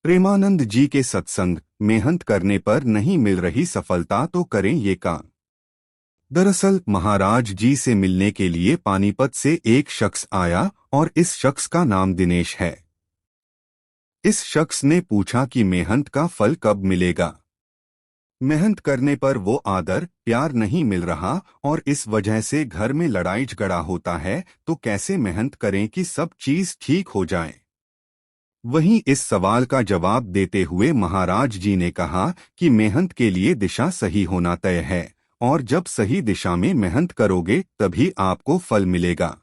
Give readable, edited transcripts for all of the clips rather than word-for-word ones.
प्रेमानंद जी के सत्संग, मेहनत करने पर नहीं मिल रही सफलता तो करें ये काम। दरअसल महाराज जी से मिलने के लिए पानीपत से एक शख्स आया और इस शख्स का नाम दिनेश है। इस शख्स ने पूछा कि मेहनत का फल कब मिलेगा। मेहनत करने पर वो आदर प्यार नहीं मिल रहा और इस वजह से घर में लड़ाई झगड़ा होता है, तो कैसे मेहनत करें कि सब चीज ठीक हो जाए। वहीं इस सवाल का जवाब देते हुए महाराज जी ने कहा कि मेहनत के लिए दिशा सही होना तय है और जब सही दिशा में मेहनत करोगे तभी आपको फल मिलेगा।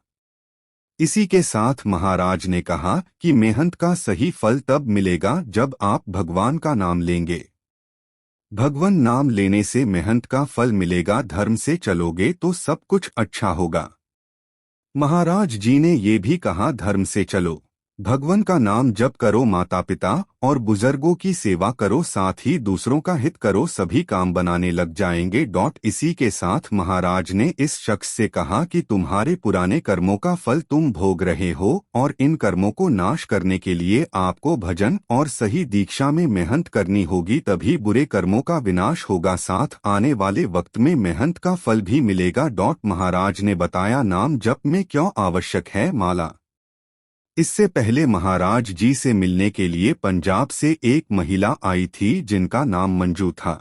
इसी के साथ महाराज ने कहा कि मेहनत का सही फल तब मिलेगा जब आप भगवान का नाम लेंगे। भगवान नाम लेने से मेहनत का फल मिलेगा। धर्म से चलोगे तो सब कुछ अच्छा होगा। महाराज जी ने ये भी कहा, धर्म से चलो, भगवान का नाम जप करो, माता पिता और बुजुर्गों की सेवा करो, साथ ही दूसरों का हित करो, सभी काम बनाने लग जाएंगे। इसी के साथ महाराज ने इस शख्स से कहा कि तुम्हारे पुराने कर्मों का फल तुम भोग रहे हो और इन कर्मों को नाश करने के लिए आपको भजन और सही दीक्षा में मेहनत करनी होगी, तभी बुरे कर्मों का विनाश होगा, साथ आने वाले वक्त में मेहनत का फल भी मिलेगा। महाराज ने बताया नाम जप में क्यों आवश्यक है माला। इससे पहले महाराज जी से मिलने के लिए पंजाब से एक महिला आई थी जिनका नाम मंजू था।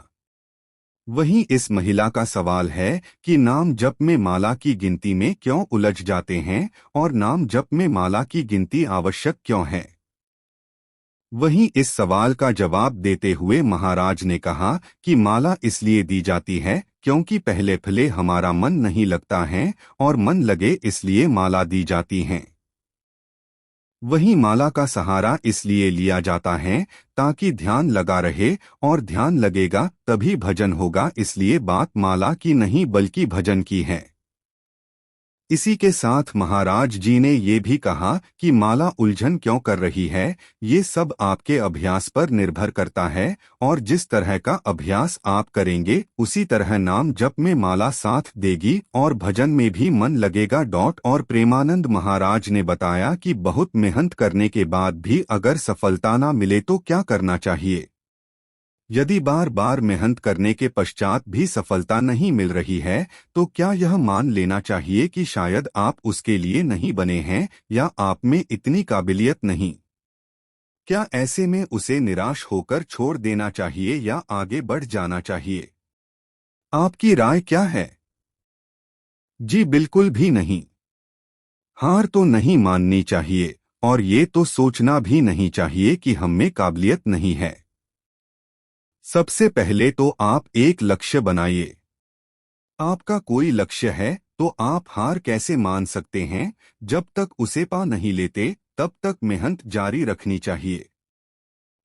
वहीं इस महिला का सवाल है कि नाम जप में माला की गिनती में क्यों उलझ जाते हैं और नाम जप में माला की गिनती आवश्यक क्यों है। वहीं इस सवाल का जवाब देते हुए महाराज ने कहा कि माला इसलिए दी जाती है क्योंकि पहले फले हमारा मन नहीं लगता है और मन लगे इसलिए माला दी जाती है। वहीं माला का सहारा इसलिए लिया जाता है ताकि ध्यान लगा रहे और ध्यान लगेगा तभी भजन होगा, इसलिए बात माला की नहीं बल्कि भजन की है। इसी के साथ महाराज जी ने ये भी कहा कि माला उलझन क्यों कर रही है, ये सब आपके अभ्यास पर निर्भर करता है और जिस तरह का अभ्यास आप करेंगे उसी तरह नाम जप में माला साथ देगी और भजन में भी मन लगेगा। और प्रेमानंद महाराज ने बताया कि बहुत मेहनत करने के बाद भी अगर सफलता ना मिले तो क्या करना चाहिए। यदि बार बार मेहनत करने के पश्चात भी सफलता नहीं मिल रही है तो क्या यह मान लेना चाहिए कि शायद आप उसके लिए नहीं बने हैं या आप में इतनी काबिलियत नहीं। क्या ऐसे में उसे निराश होकर छोड़ देना चाहिए या आगे बढ़ जाना चाहिए? आपकी राय क्या है? जी बिल्कुल भी नहीं। हार तो नहीं माननी चाहिए और ये तो सोचना भी नहीं चाहिए कि हम में काबिलियत नहीं है। सबसे पहले तो आप एक लक्ष्य बनाइए। आपका कोई लक्ष्य है तो आप हार कैसे मान सकते हैं। जब तक उसे पा नहीं लेते तब तक मेहनत जारी रखनी चाहिए।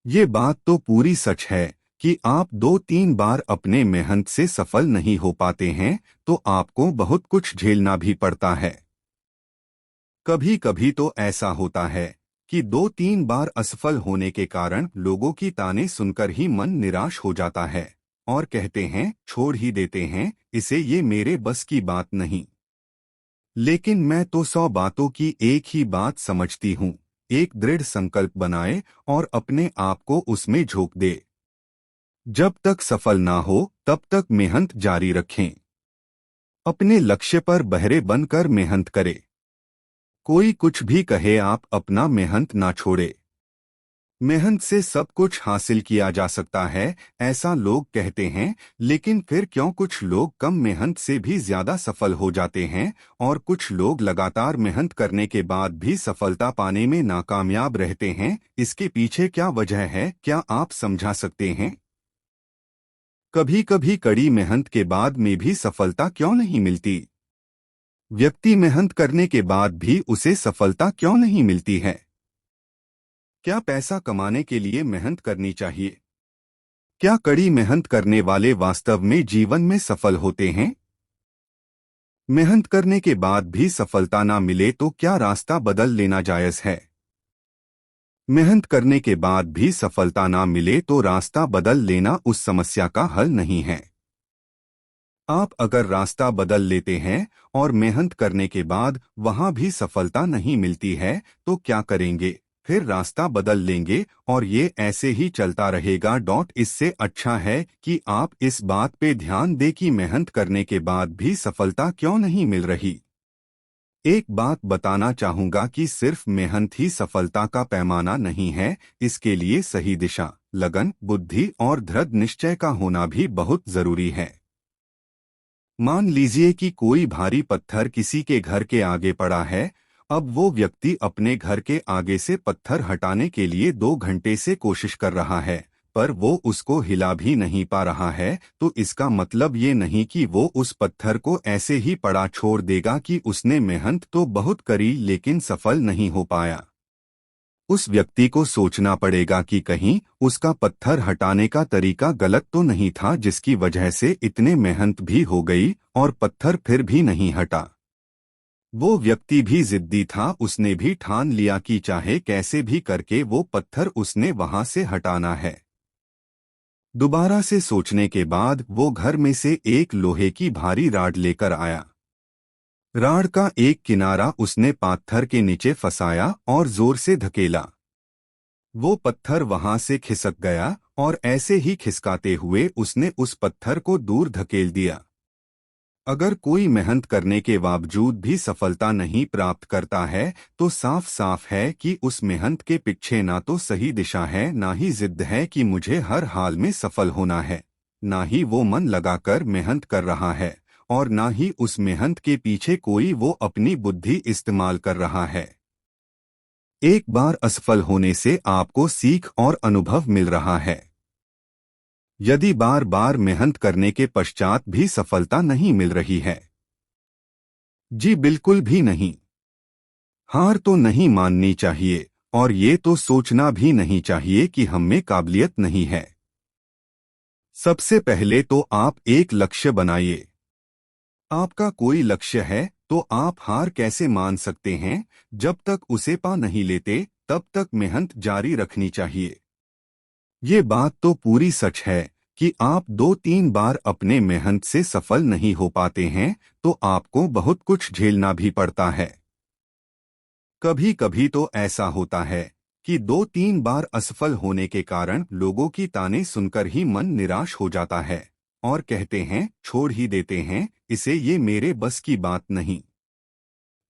ये बात तो पूरी सच है कि आप 2-3 बार अपने मेहनत से सफल नहीं हो पाते हैं तो आपको बहुत कुछ झेलना भी पड़ता है। कभी कभी तो ऐसा होता है कि 2-3 बार असफल होने के कारण लोगों की ताने सुनकर ही मन निराश हो जाता है और कहते हैं, छोड़ ही देते हैं इसे, ये मेरे बस की बात नहीं। लेकिन मैं तो 100 बातों की एक ही बात समझती हूँ, एक दृढ़ संकल्प बनाए और अपने आप को उसमें झोंक दे। जब तक सफल ना हो तब तक मेहनत जारी रखें। अपने लक्ष्य पर बहरे बनकर मेहनत करें। कोई कुछ भी कहे आप अपना मेहनत ना छोड़े। मेहनत से सब कुछ हासिल किया जा सकता है ऐसा लोग कहते हैं, लेकिन फिर क्यों कुछ लोग कम मेहनत से भी ज्यादा सफल हो जाते हैं और कुछ लोग लगातार मेहनत करने के बाद भी सफलता पाने में नाकामयाब रहते हैं। इसके पीछे क्या वजह है, क्या आप समझा सकते हैं? कभी कभी कड़ी मेहनत के बाद में भी सफलता क्यों नहीं मिलती? व्यक्ति मेहनत करने के बाद भी उसे सफलता क्यों नहीं मिलती है? क्या पैसा कमाने के लिए मेहनत करनी चाहिए? क्या कड़ी मेहनत करने वाले वास्तव में जीवन में सफल होते हैं? मेहनत करने के बाद भी सफलता ना मिले तो क्या रास्ता बदल लेना जायज है? मेहनत करने के बाद भी सफलता ना मिले तो रास्ता बदल लेना उस समस्या का हल नहीं है। आप अगर रास्ता बदल लेते हैं और मेहनत करने के बाद वहां भी सफलता नहीं मिलती है तो क्या करेंगे? फिर रास्ता बदल लेंगे और ये ऐसे ही चलता रहेगा। इससे अच्छा है कि आप इस बात पे ध्यान दें कि मेहनत करने के बाद भी सफलता क्यों नहीं मिल रही। एक बात बताना चाहूंगा कि सिर्फ मेहनत ही सफलता का पैमाना नहीं है, इसके लिए सही दिशा, लगन, बुद्धि और दृढ़ निश्चय का होना भी बहुत जरूरी है। मान लीजिए कि कोई भारी पत्थर किसी के घर के आगे पड़ा है। अब वो व्यक्ति अपने घर के आगे से पत्थर हटाने के लिए 2 घंटे से कोशिश कर रहा है, पर वो उसको हिला भी नहीं पा रहा है। तो इसका मतलब ये नहीं कि वो उस पत्थर को ऐसे ही पड़ा छोड़ देगा कि उसने मेहनत तो बहुत करी लेकिन सफल नहीं हो पाया। उस व्यक्ति को सोचना पड़ेगा कि कहीं उसका पत्थर हटाने का तरीका गलत तो नहीं था, जिसकी वजह से इतने मेहनत भी हो गई और पत्थर फिर भी नहीं हटा। वो व्यक्ति भी जिद्दी था, उसने भी ठान लिया कि चाहे कैसे भी करके वो पत्थर उसने वहां से हटाना है। दोबारा से सोचने के बाद वो घर में से एक लोहे की भारी राड लेकर आया। राड का एक किनारा उसने पत्थर के नीचे फंसाया और जोर से धकेला। वो पत्थर वहां से खिसक गया और ऐसे ही खिसकाते हुए उसने उस पत्थर को दूर धकेल दिया। अगर कोई मेहनत करने के बावजूद भी सफलता नहीं प्राप्त करता है तो साफ साफ है कि उस मेहनत के पीछे ना तो सही दिशा है, ना ही जिद है कि मुझे हर हाल में सफल होना है, ना ही वो मन लगाकर मेहनत कर रहा है और ना ही उस मेहनत के पीछे कोई वो अपनी बुद्धि इस्तेमाल कर रहा है। एक बार असफल होने से आपको सीख और अनुभव मिल रहा है। यदि बार बार मेहनत करने के पश्चात भी सफलता नहीं मिल रही है, जी बिल्कुल भी नहीं, हार तो नहीं माननी चाहिए और ये तो सोचना भी नहीं चाहिए कि हम में काबिलियत नहीं है। सबसे पहले तो आप एक लक्ष्य बनाइए। आपका कोई लक्ष्य है तो आप हार कैसे मान सकते हैं? जब तक उसे पा नहीं लेते तब तक मेहनत जारी रखनी चाहिए। ये बात तो पूरी सच है कि आप 2-3 बार अपने मेहनत से सफल नहीं हो पाते हैं तो आपको बहुत कुछ झेलना भी पड़ता है। कभी कभी तो ऐसा होता है कि 2-3 बार असफल होने के कारण लोगों की ताने सुनकर ही मन निराश हो जाता है और कहते हैं, छोड़ ही देते हैं इसे, ये मेरे बस की बात नहीं।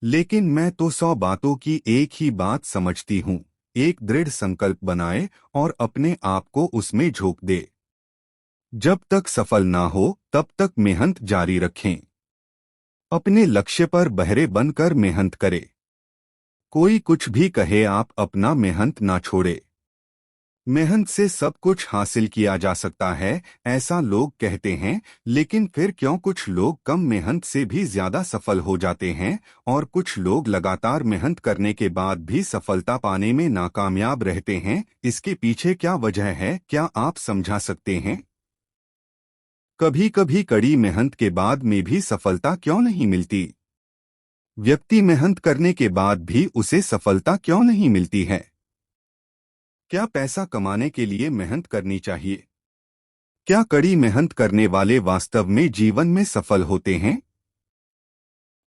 लेकिन मैं तो 100 बातों की एक ही बात समझती हूँ। एक दृढ़ संकल्प बनाए और अपने आप को उसमें झोंक दे। जब तक सफल ना हो तब तक मेहनत जारी रखें। अपने लक्ष्य पर बहरे बनकर मेहनत करें। कोई कुछ भी कहे, आप अपना मेहनत ना छोड़े। मेहनत से सब कुछ हासिल किया जा सकता है ऐसा लोग कहते हैं, लेकिन फिर क्यों कुछ लोग कम मेहनत से भी ज्यादा सफल हो जाते हैं और कुछ लोग लगातार मेहनत करने के बाद भी सफलता पाने में नाकामयाब रहते हैं? इसके पीछे क्या वजह है, क्या आप समझा सकते हैं? कभी कभी कड़ी मेहनत के बाद में भी सफलता क्यों नहीं मिलती? व्यक्ति मेहनत करने के बाद भी उसे सफलता क्यों नहीं मिलती है? क्या पैसा कमाने के लिए मेहनत करनी चाहिए? क्या कड़ी मेहनत करने वाले वास्तव में जीवन में सफल होते हैं?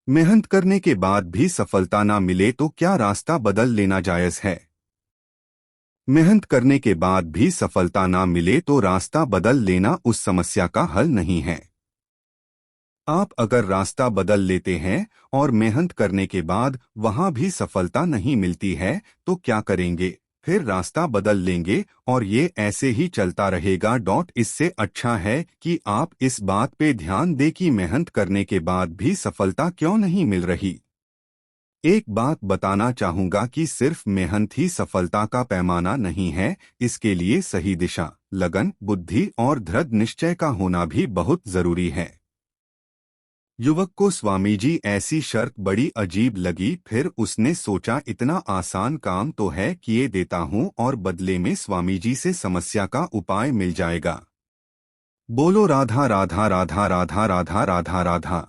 मेहनत करने के बाद भी सफलता ना मिले तो क्या रास्ता बदल लेना जायज है? मेहनत करने के बाद भी सफलता ना मिले तो रास्ता बदल लेना उस समस्या का हल नहीं है। आप अगर रास्ता बदल लेते हैं और मेहनत करने के बाद वहां भी सफलता नहीं मिलती है तो क्या करेंगे? फिर रास्ता बदल लेंगे और ये ऐसे ही चलता रहेगा। इससे अच्छा है कि आप इस बात पे ध्यान दें कि मेहनत करने के बाद भी सफलता क्यों नहीं मिल रही। एक बात बताना चाहूंगा कि सिर्फ मेहनत ही सफलता का पैमाना नहीं है, इसके लिए सही दिशा, लगन, बुद्धि और दृढ़ निश्चय का होना भी बहुत जरूरी है। युवक को स्वामी जी ऐसी शर्त बड़ी अजीब लगी। फिर उसने सोचा, इतना आसान काम तो है, किए देता हूँ और बदले में स्वामी जी से समस्या का उपाय मिल जाएगा। बोलो राधा राधा राधा राधा राधा राधा राधा।